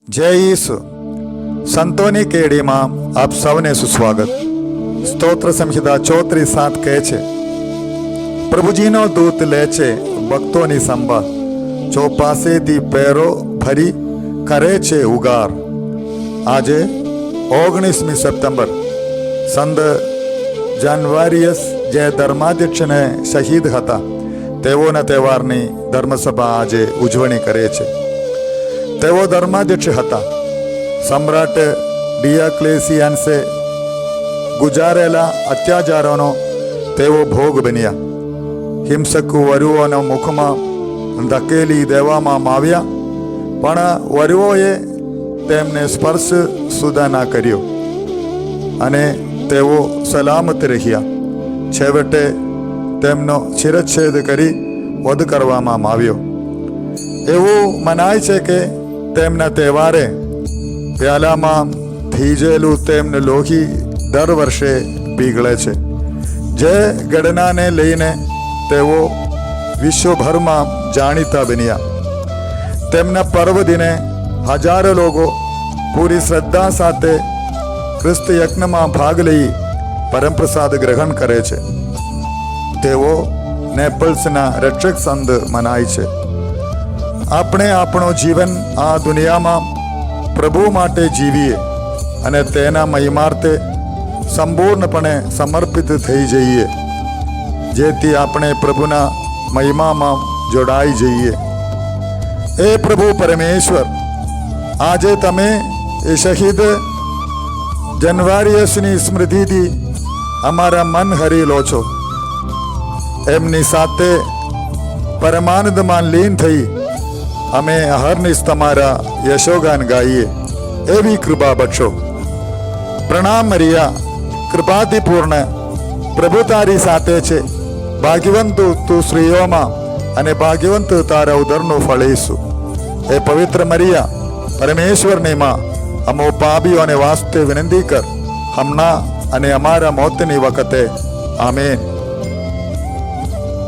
જય ઈસુ. સંતોની કેડીમાં આપ સૌને સુસ્વાગત. સ્તોત્ર સંહિતા 34:7 કહે છે, પ્રભુજીનો દૂત લે છે ભક્તોની સંભાળ, ચોપાસેથી પેરો ભરી કરે છે ઉગાર. આજે 19મી સપ્ટેમ્બર સંત જાનવારિયસ જે ધર્માધ્યક્ષને શહીદ હતા તેઓના તહેવારની ધર્મસભા આજે ઉજવણી કરે છે. તેઓ ધર્માધ્યક્ષ હતા. સમ્રાટ ડિયોક્લેશિયન્સે ગુજારેલા અત્યાચારોનો તેઓ ભોગ બન્યા. હિંસક વરુઓના મુખમાં ધકેલી દેવામાં આવ્યા, પણ વરુઓએ તેમને સ્પર્શ સુધા ના કર્યો અને તેઓ સલામત રહ્યા. છેવટે તેમનો શિરચ્છેદ કરી વધ કરવામાં આવ્યો. એવું મનાય છે કે તેમના તહેવારે પ્યાલામાં થીજેલું તેમનું લોહી દર વર્ષે પીગળે છે. જે ગણનાને લઈને તેઓ વિશ્વભરમાં જાણીતા બન્યા. તેમના પર્વ દિને હજારો લોકો પૂરી શ્રદ્ધા સાથે ખ્રિસ્ત યજ્ઞમાં ભાગ લઈ પરમપ્રસાદ ગ્રહણ કરે છે. તેઓ નેપલ્સના રક્ષક સંત મનાય છે. આપણે આપણું જીવન આ દુનિયામાં પ્રભુ માટે જીવીએ અને તેના મહિમાર્થે સંપૂર્ણપણે સમર્પિત થઈ જઈએ, જેથી આપણે પ્રભુના મહિમામાં જોડાઈ જઈએ. એ પ્રભુ પરમેશ્વર, આજે તમે એ શહીદ જાનવારિયસની સ્મૃતિથી અમારા મન હરી લો છો. એમની સાથે પરમાનંદમાં લીન થઈ અમે હરનિશ તમારા યશોગાન ગાઈએ એવી કૃપા બક્ષો. પ્રણામ મરિયા, કૃપાથી પૂર્ણ, પ્રભુ તારી સાથે છે. ભાગ્યવંત તું સ્ત્રીઓમાં અને ભાગ્યવંત તારા ઉદરનું ફળ ઈસુ. એ પવિત્ર મરિયા, પરમેશ્વરની માં, અમો પાપીઓને વાસ્તે વિનંતી કર, હમણાં અને અમારા મોતની વખતે. આમેન.